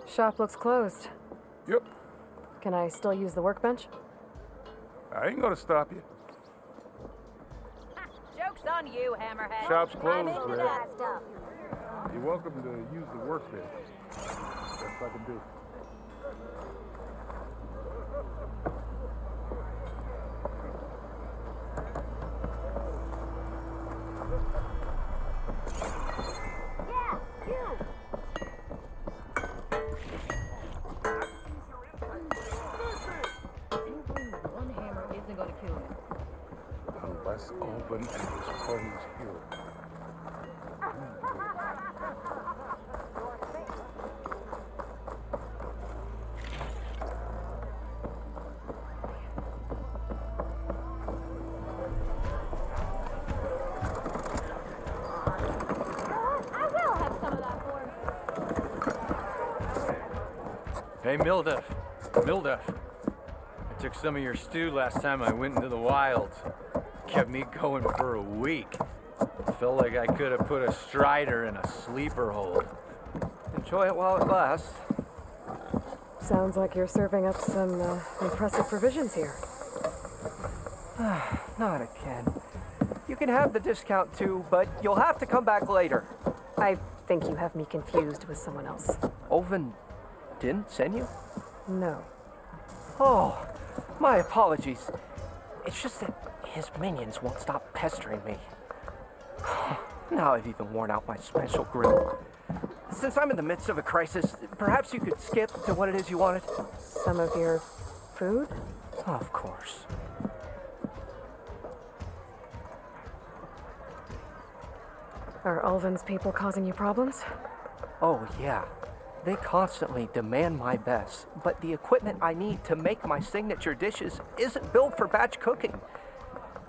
Shop looks closed. Yep. Can I still use the workbench? I ain't gonna stop you. Joke's on you, Hammerhead. Shop's I'm closed, into Red. that stuff. You're welcome to use the workbench. That's what I can do. Yeah, you. One hammer isn't going to kill him. Unless Open and his friends hear it. I will have some of that for him. Hey, Mildef. I took some of your stew last time I went into the wilds. Kept me going for a week. Felt like I could have put a strider in a sleeper hold. Enjoy it while it lasts. Sounds like you're serving up some impressive provisions here. Not again. You can have the discount too, but you'll have to come back later. I think you have me confused with someone else. Oven didn't send you? No. Oh, my apologies. It's just that his minions won't stop pestering me. Now I've even worn out my special grill. Since I'm in the midst of a crisis, perhaps you could skip to what it is you wanted? Some of your food? Of course. Are Ulvin's people causing you problems? Oh, yeah. They constantly demand my best, but the equipment I need to make my signature dishes isn't built for batch cooking.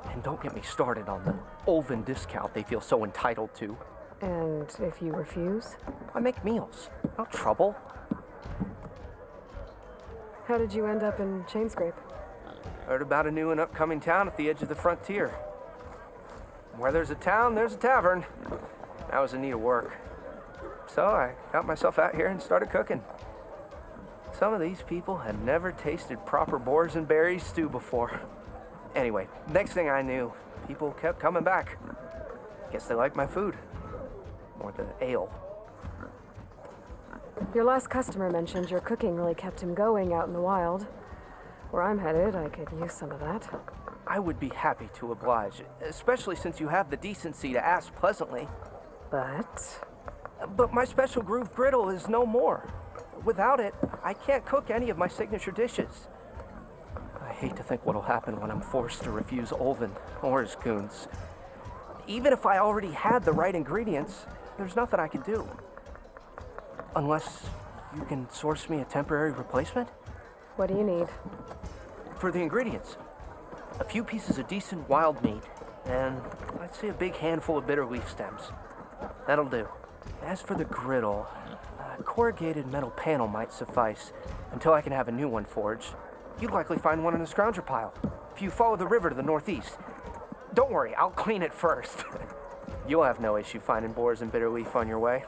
And don't get me started on the Ulvin discount they feel so entitled to. And if you refuse? I make meals. No trouble. How did you end up in Chainscrape? Heard about a new and upcoming town at the edge of the frontier. Where there's a town, there's a tavern. I was in need of work. So I got myself out here and started cooking. Some of these people had never tasted proper boars and berries stew before. Anyway, next thing I knew, people kept coming back. Guess they liked my food. Or the ale. Your last customer mentioned your cooking really kept him going out in the wild. Where I'm headed, I could use some of that. I would be happy to oblige, especially since you have the decency to ask pleasantly. But my special groove griddle is no more. Without it, I can't cook any of my signature dishes. I hate to think what'll happen when I'm forced to refuse Ulvin or his goons. Even if I already had the right ingredients, there's nothing I can do. Unless you can source me a temporary replacement? What do you need? For the ingredients, a few pieces of decent wild meat, and I'd say a big handful of bitter leaf stems. That'll do. As for the griddle, a corrugated metal panel might suffice until I can have a new one forged. You'd likely find one in the scrounger pile if you follow the river to the northeast. Don't worry, I'll clean it first. You'll have no issue finding boars and bitter leaf on your way,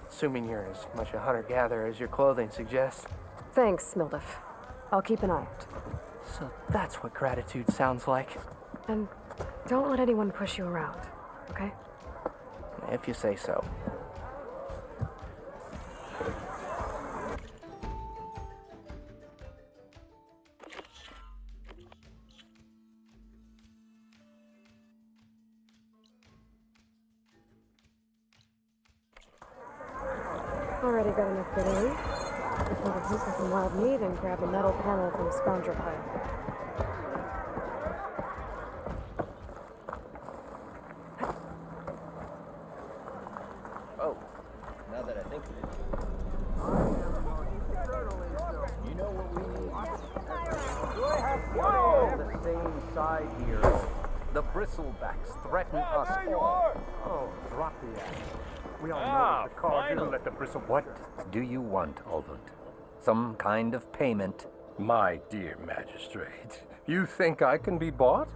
assuming you're as much a hunter-gatherer as your clothing suggests. Thanks, Mildef. I'll keep an eye out. So that's what gratitude sounds like. And don't let anyone push you around, okay? If you say so. Already got enough bitter leaf. Just need a piece of some wild meat and grab a metal panel from the scrounger pile. Oh, now that I think of it. You know what we need? Whoa! The same side here. The bristlebacks threaten us all. Oh, drop the axe. We all know that the car didn't let the bristle... What do you want, Ulvund? Some kind of payment? My dear magistrate, you think I can be bought?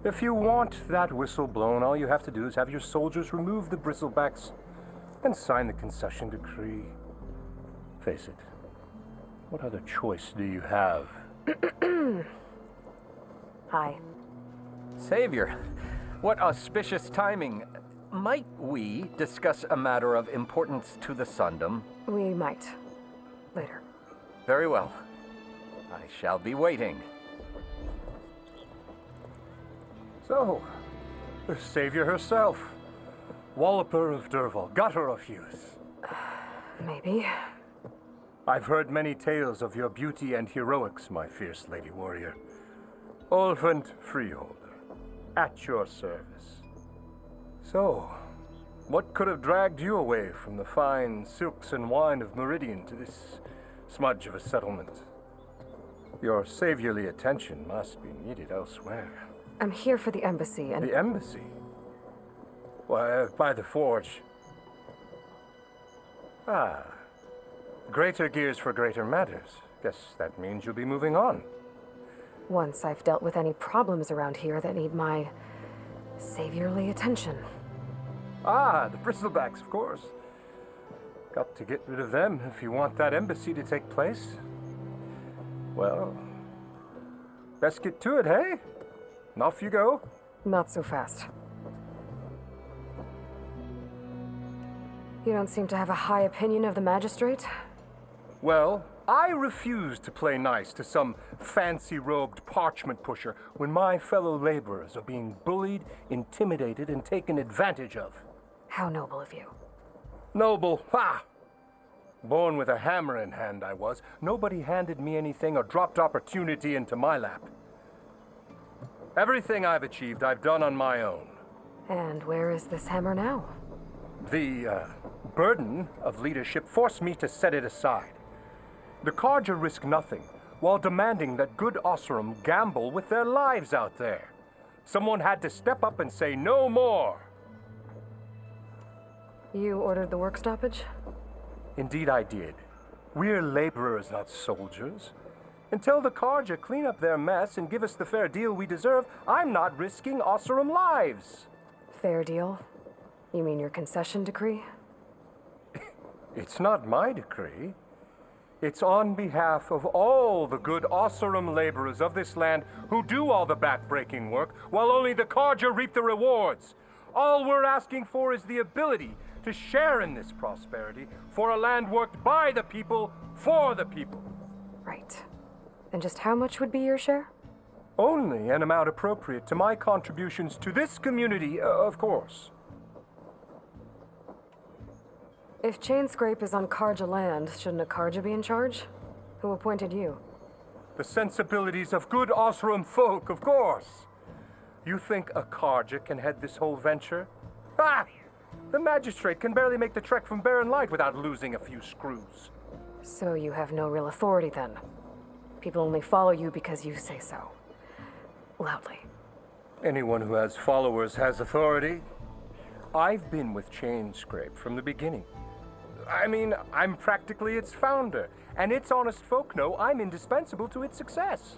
If you want that whistle blown, all you have to do is have your soldiers remove the bristlebacks and sign the concession decree. Face it. What other choice do you have? Hi. Savior, what auspicious timing. Might we discuss a matter of importance to the Sundom? We might. Later. Very well. I shall be waiting. So, the Savior herself. Walloper of Derval, gutter of youth. Maybe. I've heard many tales of your beauty and heroics, my fierce lady warrior. Olfant Freeholder, at your service. So, what could have dragged you away from the fine silks and wine of Meridian to this smudge of a settlement? Your saviorly attention must be needed elsewhere. I'm here for the embassy and... The embassy? Why, by the forge. Ah. Greater gears for greater matters. Guess that means you'll be moving on. Once I've dealt with any problems around here that need my saviorly attention. Ah, the bristlebacks, of course. Got to get rid of them if you want that embassy to take place. Well, best get to it, hey? And off you go. Not so fast. You don't seem to have a high opinion of the magistrate? Well, I refuse to play nice to some fancy-robed parchment pusher when my fellow laborers are being bullied, intimidated, and taken advantage of. How noble of you. Noble, ha! Born with a hammer in hand, I was. Nobody handed me anything or dropped opportunity into my lap. Everything I've achieved, I've done on my own. And where is this hammer now? The burden of leadership forced me to set it aside. The Carja risk nothing, while demanding that good Osram gamble with their lives out there. Someone had to step up and say no more. You ordered the work stoppage? Indeed I did. We're laborers, not soldiers. Until the Carja clean up their mess and give us the fair deal we deserve, I'm not risking Osram lives. Fair deal? You mean your concession decree? It's not my decree. It's on behalf of all the good Osram laborers of this land who do all the backbreaking work, while only the Carja reap the rewards. All we're asking for is the ability to share in this prosperity for a land worked by the people, for the people. Right. And just how much would be your share? Only an amount appropriate to my contributions to this community, of course. If Chainscrape is on Carja land, shouldn't a Carja be in charge? Who appointed you? The sensibilities of good Osram folk, of course. You think a Carja can head this whole venture? Ah! The magistrate can barely make the trek from Barren Light without losing a few screws. So you have no real authority then? People only follow you because you say so. Loudly. Anyone who has followers has authority. I've been with Chainscrape from the beginning. I mean, I'm practically its founder, and its honest folk know I'm indispensable to its success.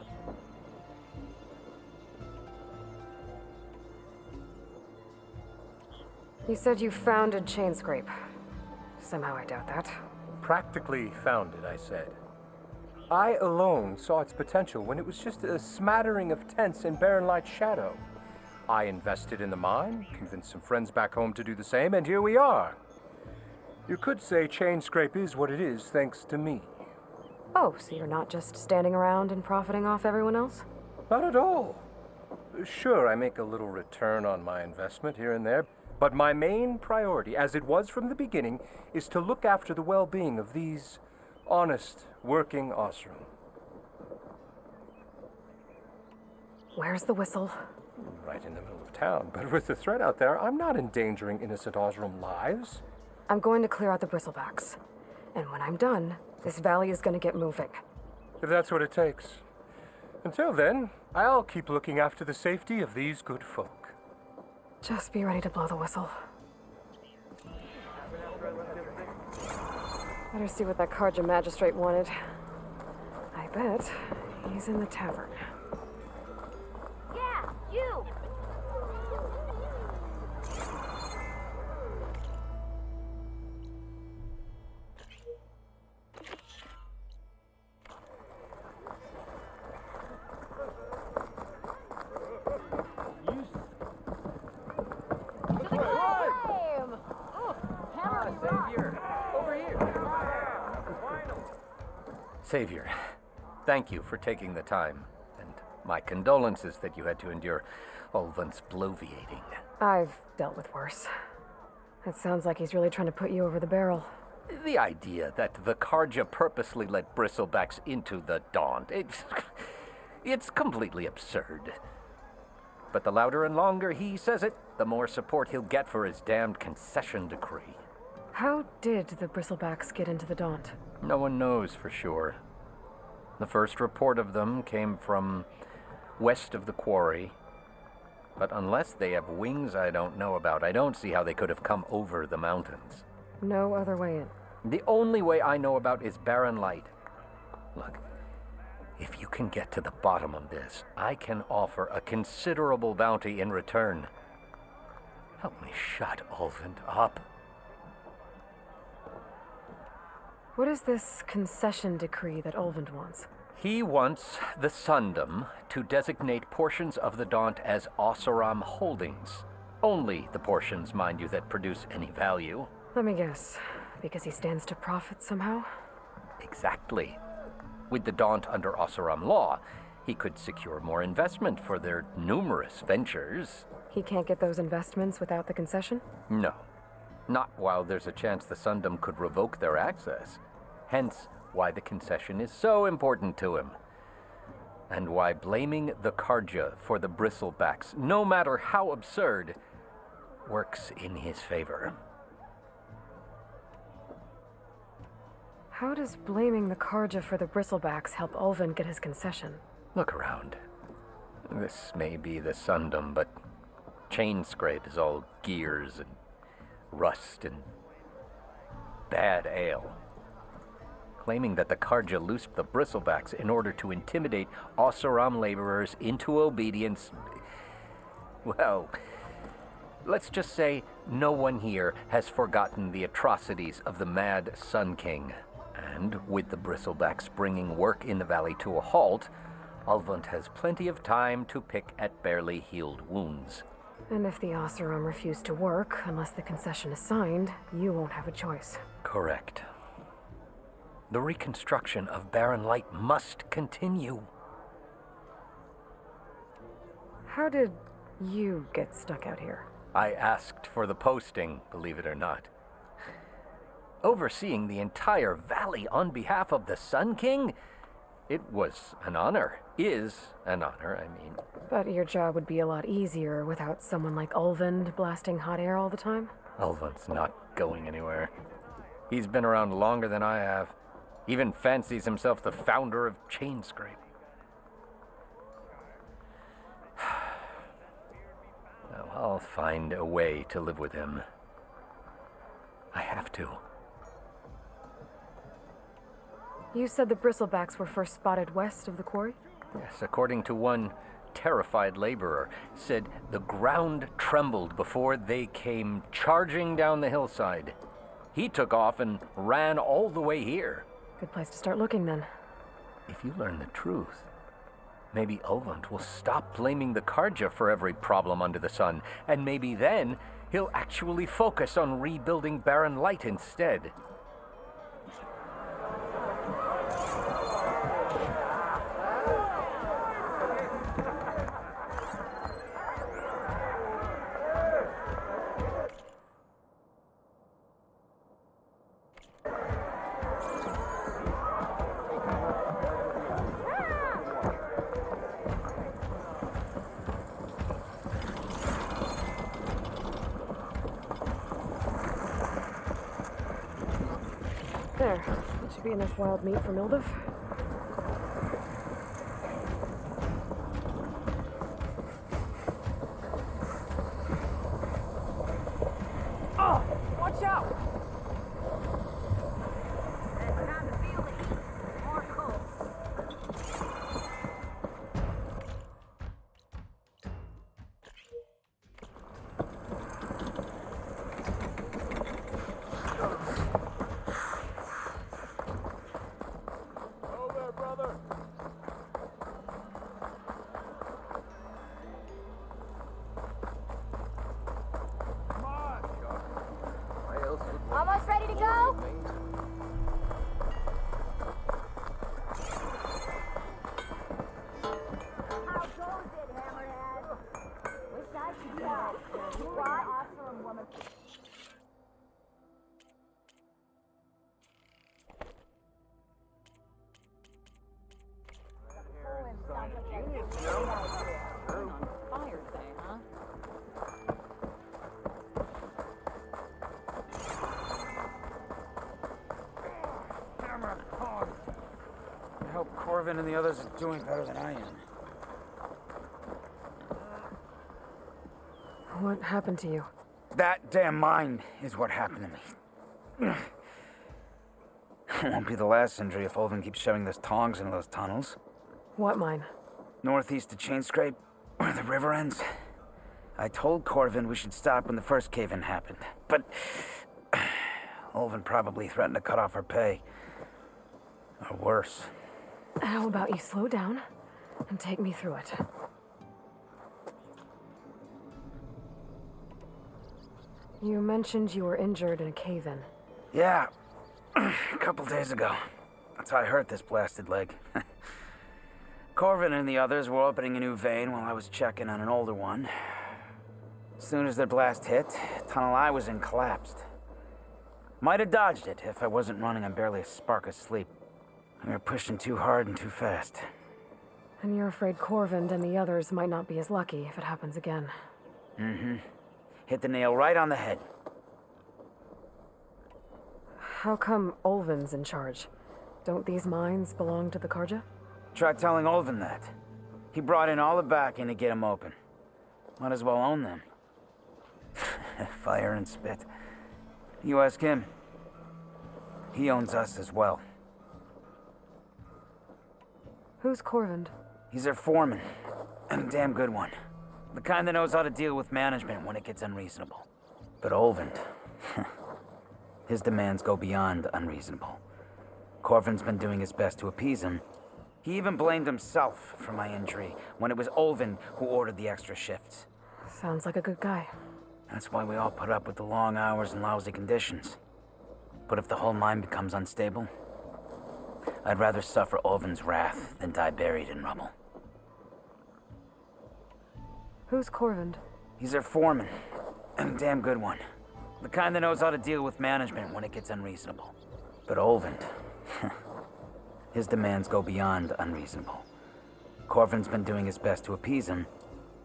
You said you founded Chainscrape. Somehow I doubt that. Practically founded, I said. I alone saw its potential when it was just a smattering of tents in Barren Light's shadow. I invested in the mine, convinced some friends back home to do the same, and here we are. You could say Chainscrape is what it is thanks to me. Oh, so you're not just standing around and profiting off everyone else? Not at all. Sure, I make a little return on my investment here and there, but my main priority, as it was from the beginning, is to look after the well-being of these honest, working Osram. Where's the whistle? Right in the middle of town, but with the threat out there, I'm not endangering innocent Osram lives. I'm going to clear out the bristlebacks. And when I'm done, this valley is going to get moving. If that's what it takes. Until then, I'll keep looking after the safety of these good folk. Just be ready to blow the whistle. Better see what that Carja magistrate wanted. I bet he's in the tavern. Yeah, you! Savior, thank you for taking the time, and my condolences that you had to endure Ulvan's bloviating. I've dealt with worse. It sounds like he's really trying to put you over the barrel. The idea that the Karja purposely let bristlebacks into the Daunt, it's completely absurd. But the louder and longer he says it, the more support he'll get for his damned concession decree. How did the bristlebacks get into the Daunt? No one knows for sure. The first report of them came from west of the quarry. But unless they have wings I don't know about, I don't see how they could have come over the mountains. No other way in. The only way I know about is barren light. Look, if you can get to the bottom of this, I can offer a considerable bounty in return. Help me shut Ulvan up. What is this concession decree that Ulvan wants? He wants the Sundom to designate portions of the Daunt as Oseram holdings. Only the portions, mind you, that produce any value. Let me guess. Because he stands to profit somehow? Exactly. With the Daunt under Oseram law, he could secure more investment for their numerous ventures. He can't get those investments without the concession? No. Not while there's a chance the Sundom could revoke their access. Hence, why the concession is so important to him. And why blaming the Karja for the bristlebacks, no matter how absurd, works in his favor. How does blaming the Karja for the bristlebacks help Ulvan get his concession? Look around. This may be the Sundom, but Chain Scrape is all gears and rust and bad ale. Claiming that the Karja loosed the bristlebacks in order to intimidate Oseram laborers into obedience. Well, let's just say no one here has forgotten the atrocities of the Mad Sun King. And with the bristlebacks bringing work in the valley to a halt, Ulvund has plenty of time to pick at barely healed wounds. And if the Oseram refuse to work, unless the concession is signed, you won't have a choice. Correct. The reconstruction of Barren Light must continue. How did you get stuck out here? I asked for the posting, believe it or not. Overseeing the entire valley on behalf of the Sun King? It was an honor. Is an honor, I mean. But your job would be a lot easier without someone like Ulvund blasting hot air all the time? Ulvund's not going anywhere. He's been around longer than I have. Even fancies himself the founder of Chain Scrape. Well, I'll find a way to live with him. I have to. You said the bristlebacks were first spotted west of the quarry? Yes, according to one terrified laborer, said the ground trembled before they came charging down the hillside. He took off and ran all the way here. Good place to start looking, then. If you learn the truth, maybe Ulvund will stop blaming the Karja for every problem under the sun, and maybe then he'll actually focus on rebuilding Barren Light instead. There. That should be enough wild meat for Mildev. Oh! Watch out! Time to feel the heat. More cold. Hold hope Corvin and the others are doing better than I am. What happened to you? That damn mine is what happened to me. It won't be the last injury if Olvin keeps shoving those tongs into those tunnels. What mine? Northeast of Chain Scrape, where the river ends. I told Corvin we should stop when the first cave-in happened, but Olvin probably threatened to cut off our pay. Or worse. How about you slow down and take me through it? You mentioned you were injured in a cave-in. Yeah, a couple days ago. That's how I hurt this blasted leg. Corvin and the others were opening a new vein while I was checking on an older one. As soon as their blast hit, the tunnel I was in collapsed. Might have dodged it if I wasn't running on barely a spark of sleep. We were pushing too hard and too fast. And you're afraid Corvin and the others might not be as lucky if it happens again. Mm-hmm. Hit the nail right on the head. How come Olvin's in charge? Don't these mines belong to the Karja? Try telling Olvin that. He brought in all the backing to get them open. Might as well own them. Fire and spit. You ask him. He owns us as well. Who's Corvin? He's their foreman, and a damn good one. The kind that knows how to deal with management when it gets unreasonable. But Olvin, his demands go beyond unreasonable. Corvin's been doing his best to appease him. He even blamed himself for my injury when it was Olvin who ordered the extra shifts. Sounds like a good guy. That's why we all put up with the long hours and lousy conditions. But if the whole mine becomes unstable, I'd rather suffer Olvin's wrath than die buried in rubble. Who's Corvin? He's their foreman, and a damn good one. The kind that knows how to deal with management when it gets unreasonable. But Olvin, his demands go beyond unreasonable. Corvin's been doing his best to appease him.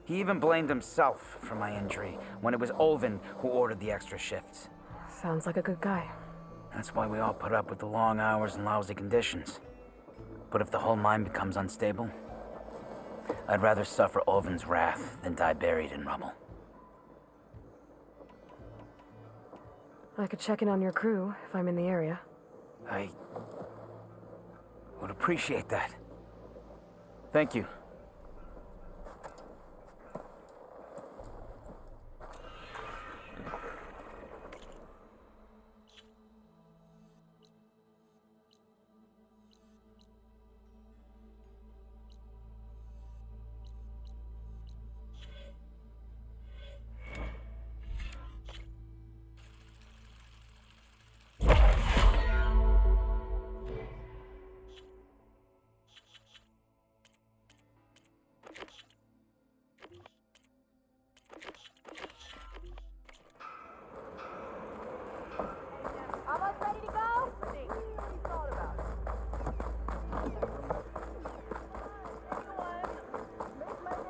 He even blamed himself for my injury when it was Olvin who ordered the extra shifts. Sounds like a good guy. That's why we all put up with the long hours and lousy conditions. But if the whole mine becomes unstable, I'd rather suffer Olvin's wrath than die buried in rubble. I could check in on your crew if I'm in the area. I would appreciate that. Thank you. Almost ready to go? What you thought about it? Make my day.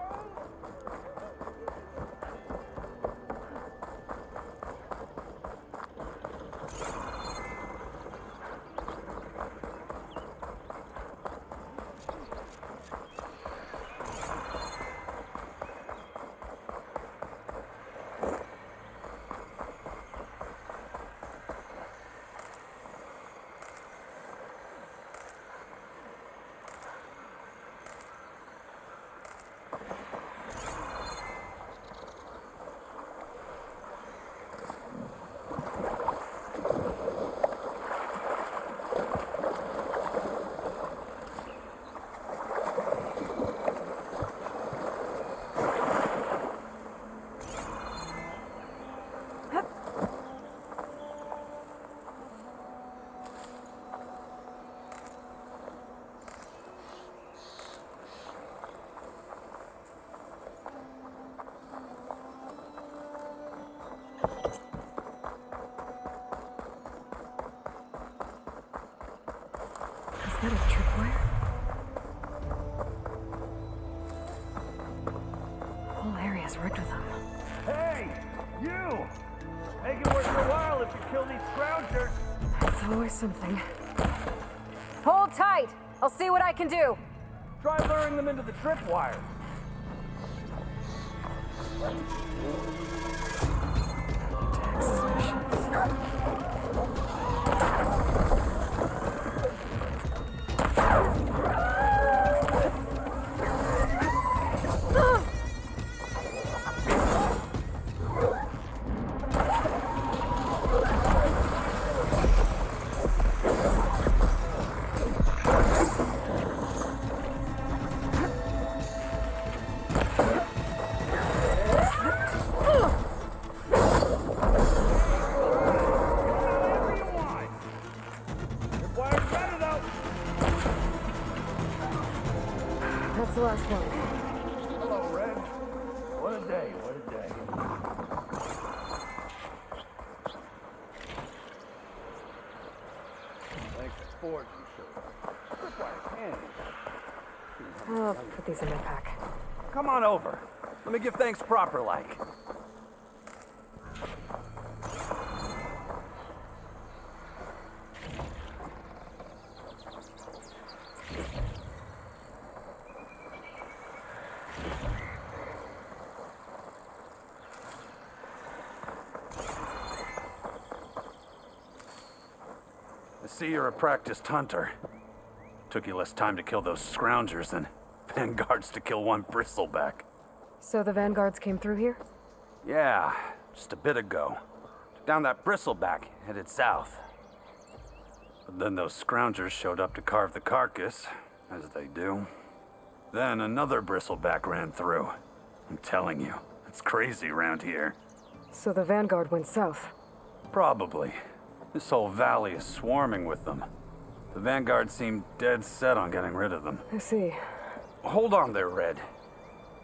Is that a tripwire? The whole area's rigged with them. Hey, you! Make it worth your while if you kill these scroungers. It's always something. Hold tight. I'll see what I can do. Try luring them into the tripwire. That's the last one. Hello, Red. What a day, what a day. Thanks for Ford you showed. Tripwire's handy. I'll put these in my pack. Come on over. Let me give thanks proper like. I see you're a practiced hunter. Took you less time to kill those scroungers than vanguards to kill one bristleback. So the vanguards came through here? Yeah, just a bit ago. Took down that bristleback, headed south. But then those scroungers showed up to carve the carcass, as they do. Then another bristleback ran through. I'm telling you, it's crazy around here. So the vanguard went south? Probably. This whole valley is swarming with them. The vanguard seemed dead set on getting rid of them. I see. Hold on there, Red.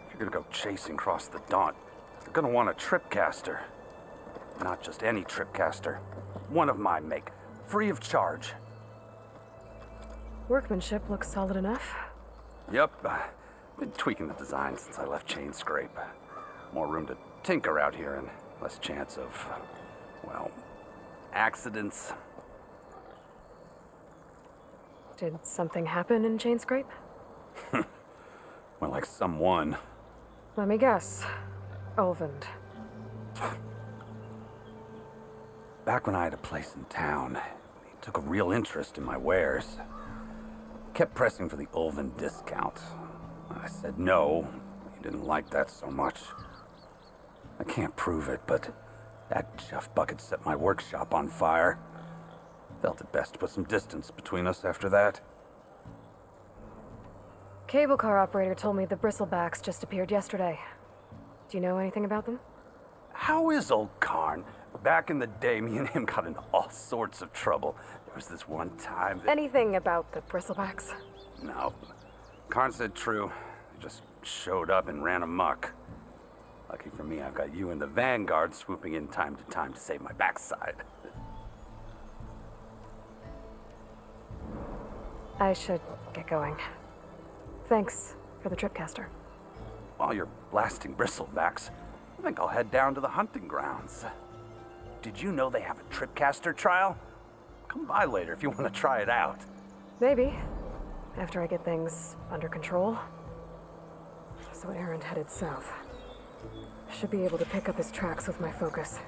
If you're gonna go chasing across the Daunt, you're gonna want a tripcaster. Not just any tripcaster. One of my make. Free of charge. Workmanship looks solid enough. Yep. Been tweaking the design since I left Chain Scrape. More room to tinker out here and less chance of, well, accidents. Did something happen in Chain Scrape? Well, like someone. Let me guess. Ulvund. Back when I had a place in town, he took a real interest in my wares. Kept pressing for the Ulvund discount. I said no. He didn't like that so much. I can't prove it, but that Jeff bucket set my workshop on fire. Felt it best to put some distance between us after that. Cable car operator told me the bristlebacks just appeared yesterday. Do you know anything about them? How is old Karn? Back in the day, me and him got in all sorts of trouble. There was this one time that... Anything about the bristlebacks? No. Karn said true. They just showed up and ran amok. Lucky for me, I've got you and the Vanguard swooping in time to save my backside. I should get going. Thanks for the tripcaster. While you're blasting bristlebacks, I think I'll head down to the hunting grounds. Did you know they have a tripcaster trial? Come by later if you want to try it out. Maybe. After I get things under control. So Aaron headed south. Should be able to pick up his tracks with my focus.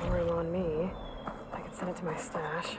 Boring on me. I can send it to my stash.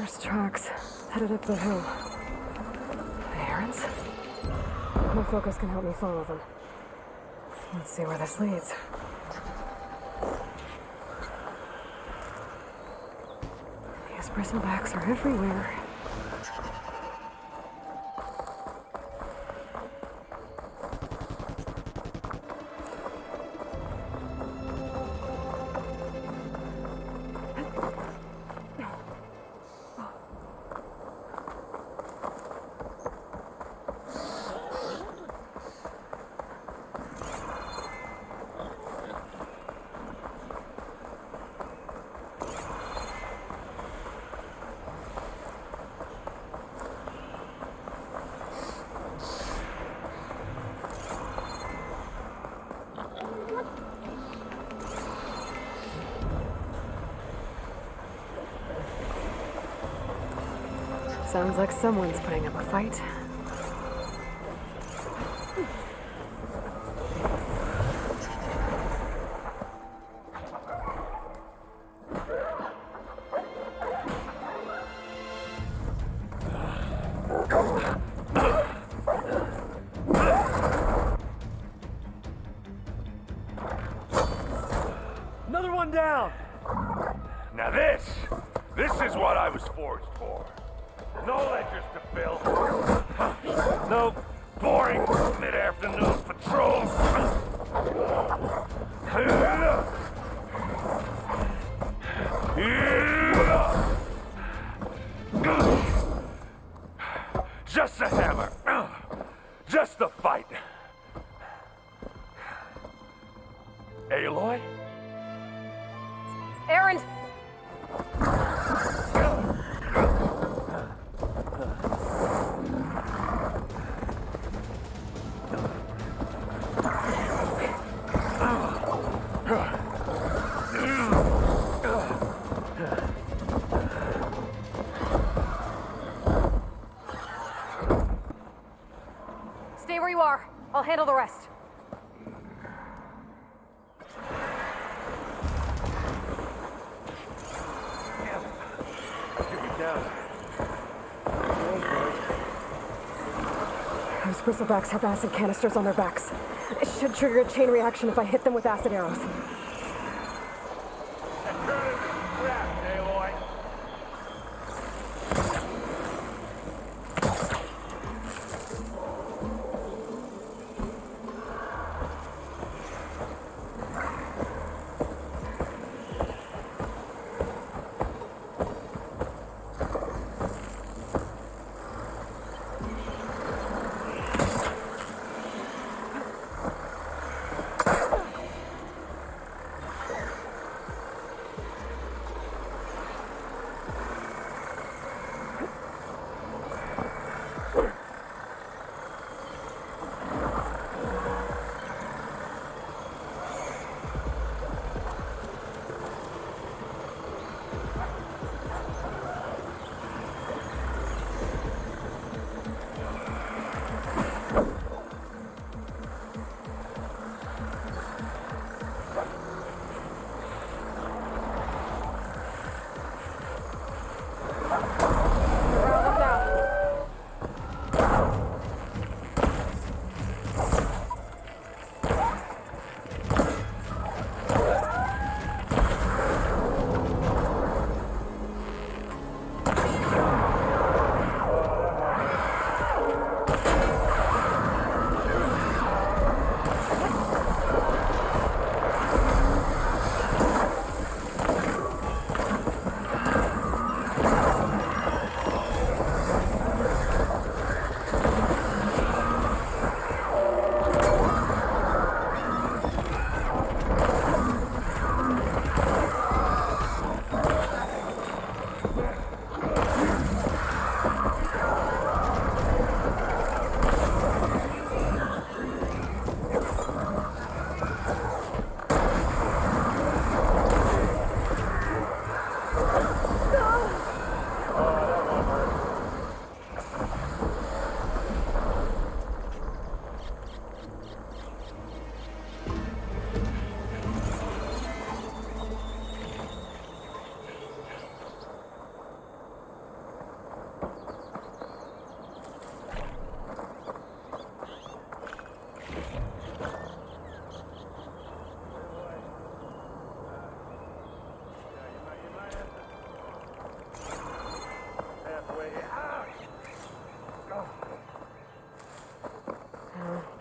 There's tracks headed up the hill. The errands? No focus can help me follow them. Let's see where this leads. These bristlebacks are everywhere. Sounds like someone's putting up a fight. Another one down! Now this is what I was forged for. No ledgers to fill. No boring mid-afternoon patrols. Just a hammer. Just a fight. Aloy? Errand! Stay where you are. I'll handle the rest. Those bristlebacks have acid canisters on their backs. It should trigger a chain reaction if I hit them with acid arrows.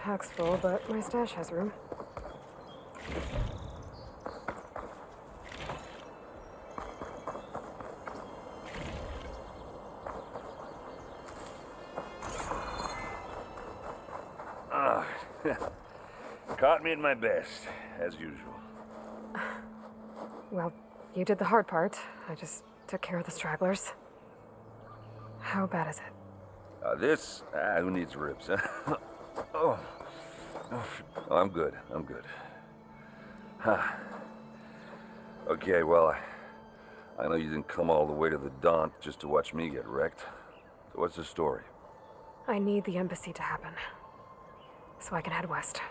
pack's full, but my stash has room. Caught me at my best, as usual. Well, you did the hard part. I just took care of the stragglers. How bad is it? Who needs ribs, huh? Oh, I'm good. Huh. Okay, well, I know you didn't come all the way to the Daunt just to watch me get wrecked. So what's the story? I need the embassy to happen, so I can head west.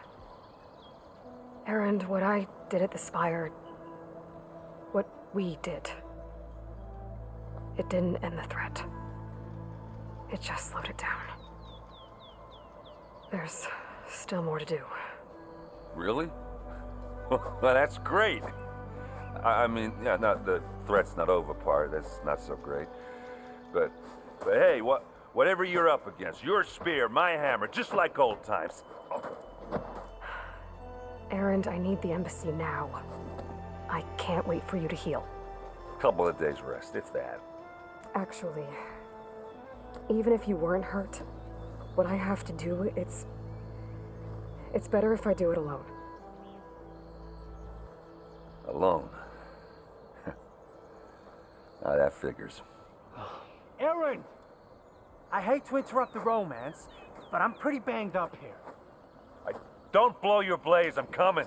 Erend, what I did at the Spire, what we did, it didn't end the threat. It just slowed it down. There's still more to do. Really? Well, that's great. I mean, yeah, the threat's not over part, that's not so great. But hey, whatever you're up against, your spear, my hammer, just like old times. Erend, I need the embassy now. I can't wait for you to heal. Couple of days rest, if that. Actually, even if you weren't hurt, what I have to do, it's better if I do it alone. Alone? That figures. Erend! I hate to interrupt the romance, but I'm pretty banged up here. Don't blow your blaze, I'm coming.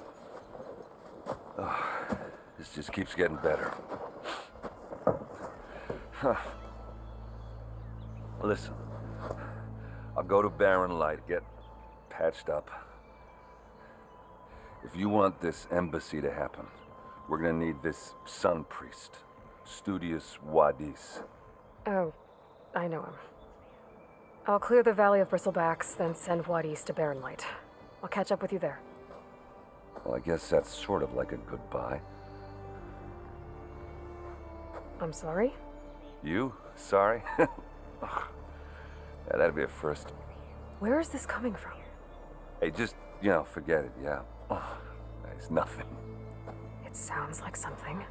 This just keeps getting better. Listen, I'll go to Barren Light, get patched up. If you want this embassy to happen, we're gonna need this sun priest, Studius Wadis. Oh, I know him. I'll clear the Valley of Bristlebacks, then send Wadis to Barren Light. I'll catch up with you there. Well, I guess that's sort of like a goodbye. I'm sorry? You? Sorry? Yeah, that'd be a first. Where is this coming from? Hey, just, forget it, yeah. It's nothing. It sounds like something.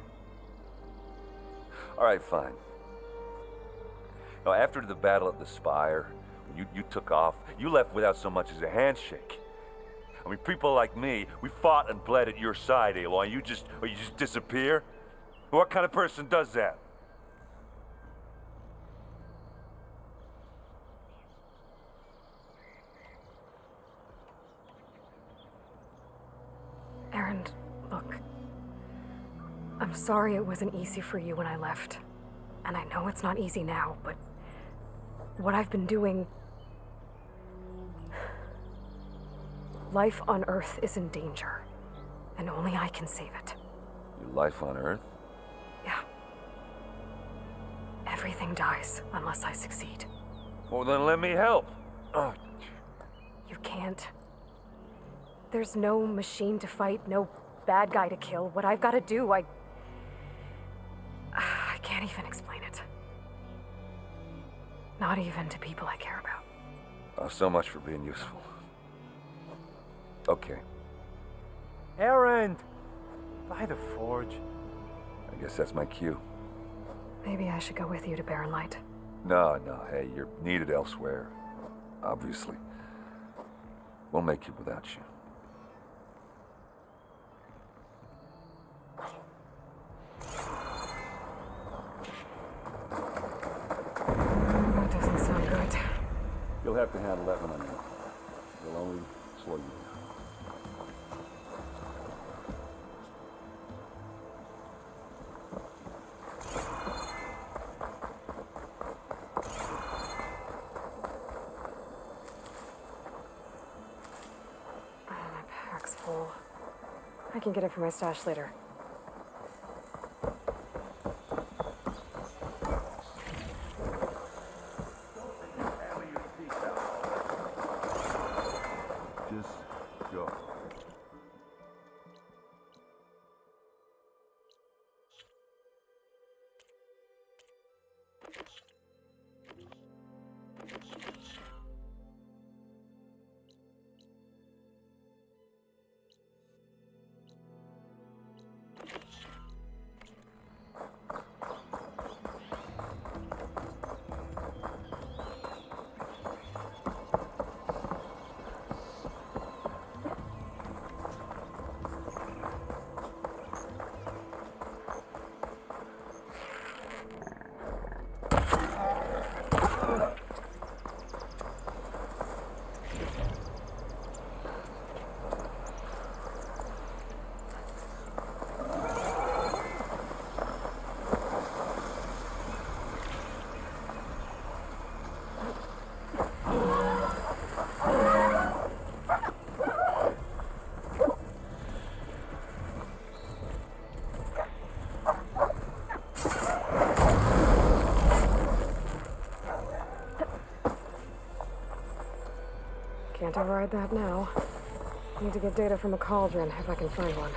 All right, fine. Now, after the battle at the Spire, you took off, you left without so much as a handshake. I mean, people like me, we fought and bled at your side, Aloy. You just disappear? What kind of person does that? Erend, look. I'm sorry it wasn't easy for you when I left. And I know it's not easy now, but what I've been doing... Life on Earth is in danger, and only I can save it. Your life on Earth? Yeah. Everything dies unless I succeed. Well, then let me help. Oh. You can't. There's no machine to fight, no bad guy to kill. What I've got to do, I can't even explain it. Not even to people I care about. Oh, so much for being useful. Okay. Erend! By the forge. I guess that's my cue. Maybe I should go with you to Barren Light. No, hey, you're needed elsewhere. Obviously. We'll make it without you. That doesn't sound good. You'll have to handle that one on you. You'll only slow you down. My pack's full. I can get it from my stash later. Just go. to ride that now. Need to get data from a cauldron if I can find one.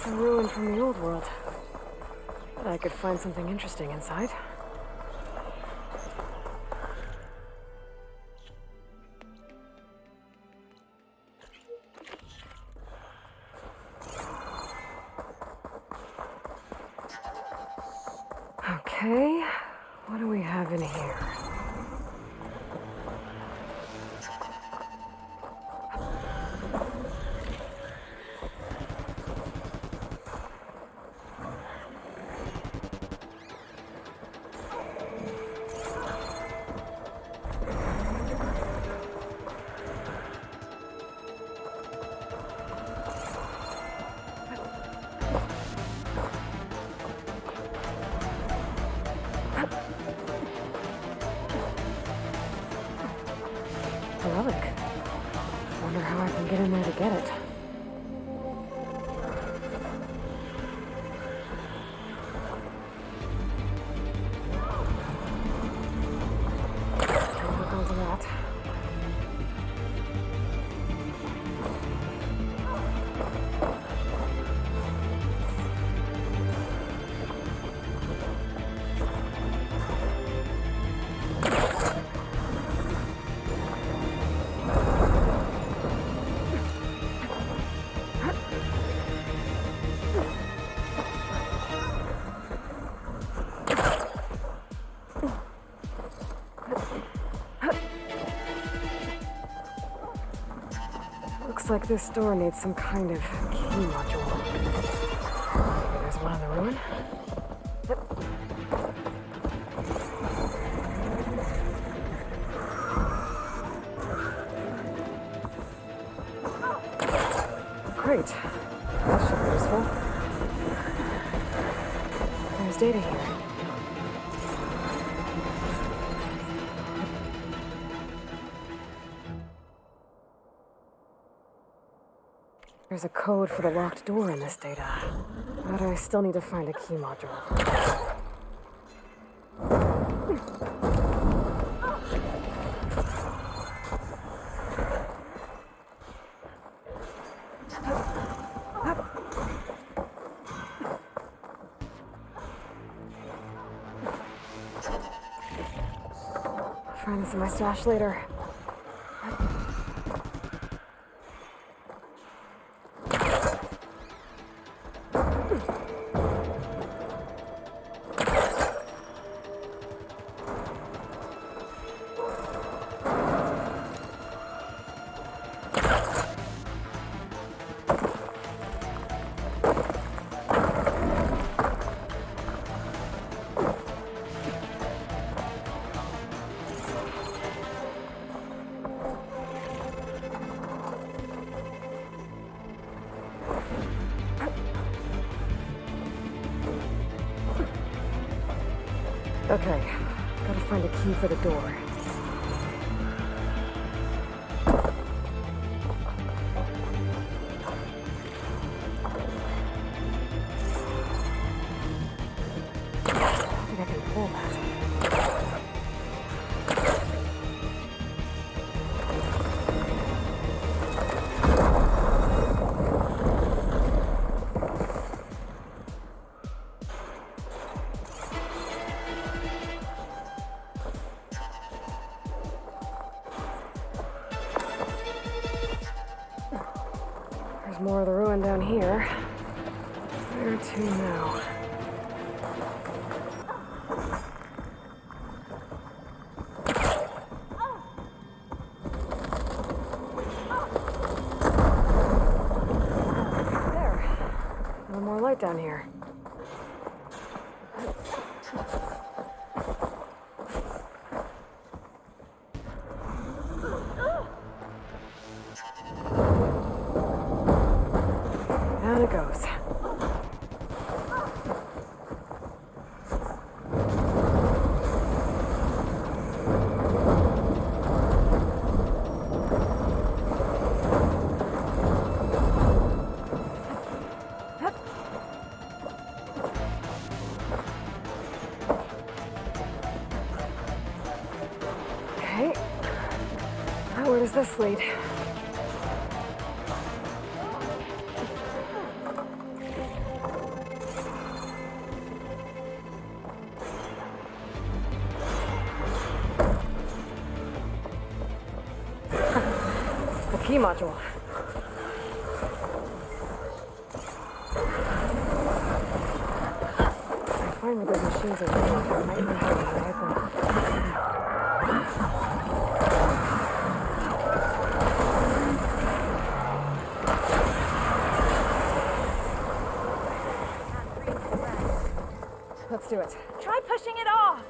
A ruin from the old world. I could find something interesting inside. Okay, what do we have in here? Relic. Wonder how I can get in there to get it. Can't look onto that. Looks like this door needs some kind of key module. Maybe there's one in the ruin? Yep. Great. That should be useful. There's data here. There's a code for the locked door in this data, but I still need to find a key module. I'll find this in my stash later. Okay, gotta find a key for the door. I think I can pull that. There's more of the ruin down here. Where to now? There. A little more light down here. Down it goes. does this lead? The key module. I find where those machines are running. I might know how to ride them. Let's do it. Try pushing it off.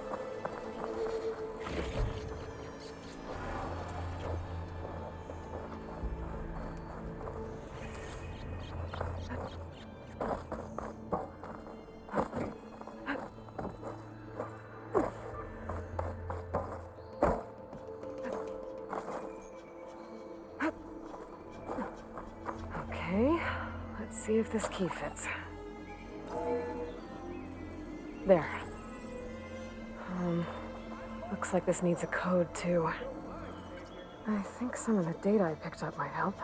Okay, let's see if this key fits. There. Looks like this needs a code too. I think some of the data I picked up might help.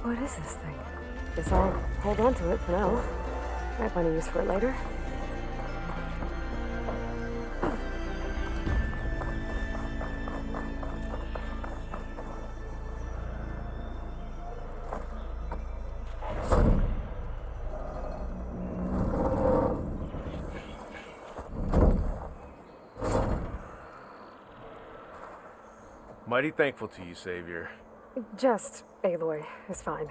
What is this thing? Guess I'll hold on to it for now. Might find a use for it later. Mighty thankful to you, Savior. Just Aloy is fine.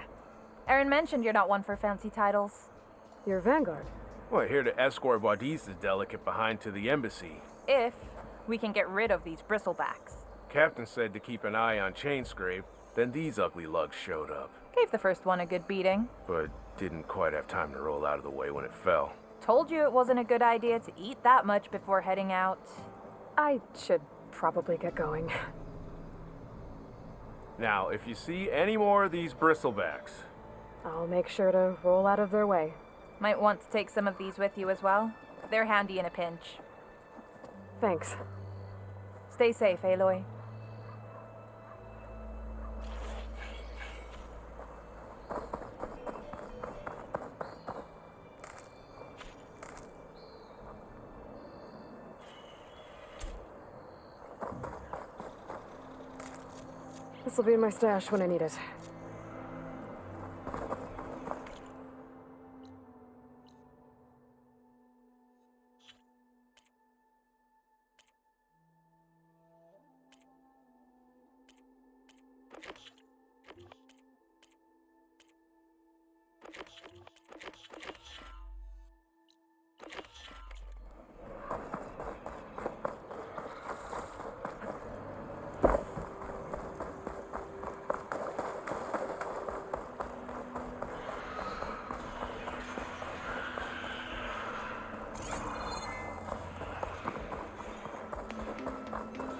Aaron mentioned you're not one for fancy titles. You're Vanguard. Well, here to escort Wadis the delicate behind to the embassy. If we can get rid of these bristlebacks. Captain said to keep an eye on Chainscrape, then these ugly lugs showed up. Gave the first one a good beating. But didn't quite have time to roll out of the way when it fell. Told you it wasn't a good idea to eat that much before heading out. I should probably get going. Now, if you see any more of these bristlebacks... I'll make sure to roll out of their way. Might want to take some of these with you as well. They're handy in a pinch. Thanks. Stay safe, Aloy. This'll be in my stash when I need it.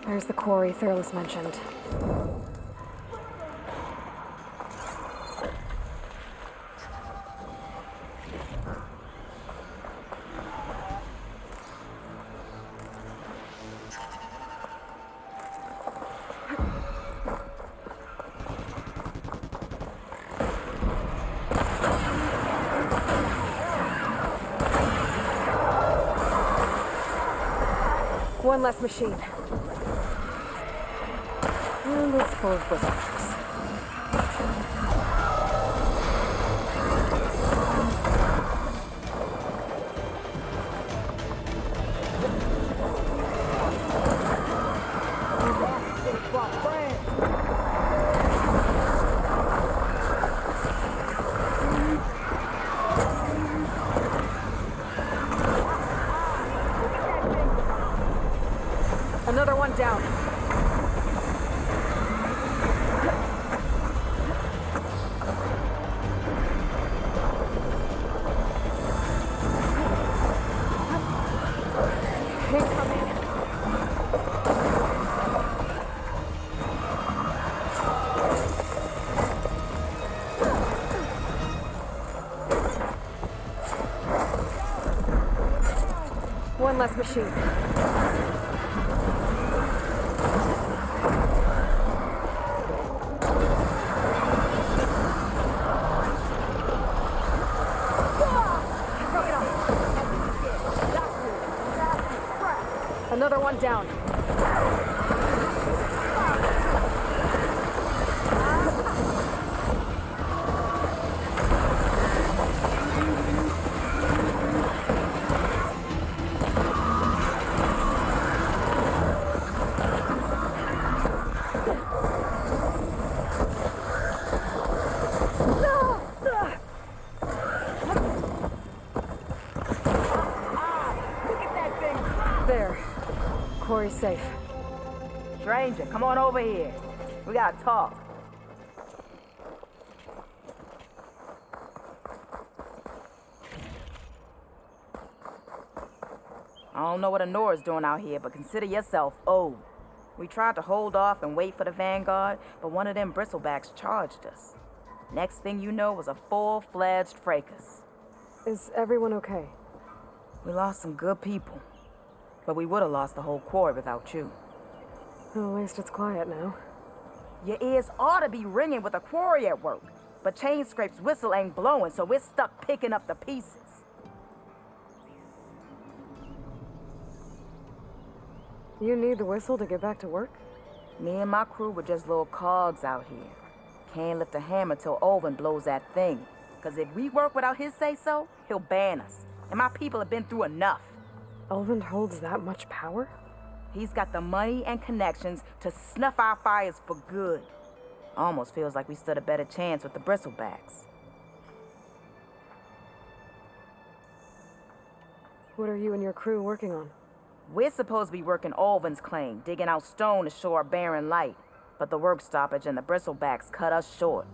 There's the quarry Thurles mentioned. One less machine. And it's full of bristles. Another one down. One less machine. Another one down. There. Quarry's safe. Stranger, come on over here. We gotta talk. I don't know what Honora's doing out here, but consider yourself owed. We tried to hold off and wait for the Vanguard, but one of them bristlebacks charged us. Next thing you know was a full-fledged fracas. Is everyone okay? We lost some good people. But we would have lost the whole quarry without you. Well, at least it's quiet now. Your ears ought to be ringing with a quarry at work. But Chainscrape's whistle ain't blowing, so we're stuck picking up the pieces. You need the whistle to get back to work? Me and my crew were just little cogs out here. Can't lift a hammer till Olvin blows that thing. Cause if we work without his say-so, he'll ban us. And my people have been through enough. Olvin holds that much power? He's got the money and connections to snuff our fires for good. Almost feels like we stood a better chance with the bristlebacks. What are you and your crew working on? We're supposed to be working Olvin's claim, digging out stone to show our barren light. But the work stoppage and the bristlebacks cut us short.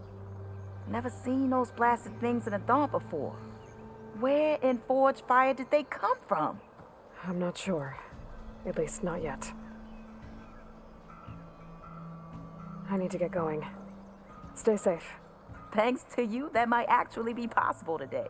Never seen those blasted things in a dawn before. Where in Forge Fire did they come from? I'm not sure. At least not yet. I need to get going. Stay safe. Thanks to you, that might actually be possible today.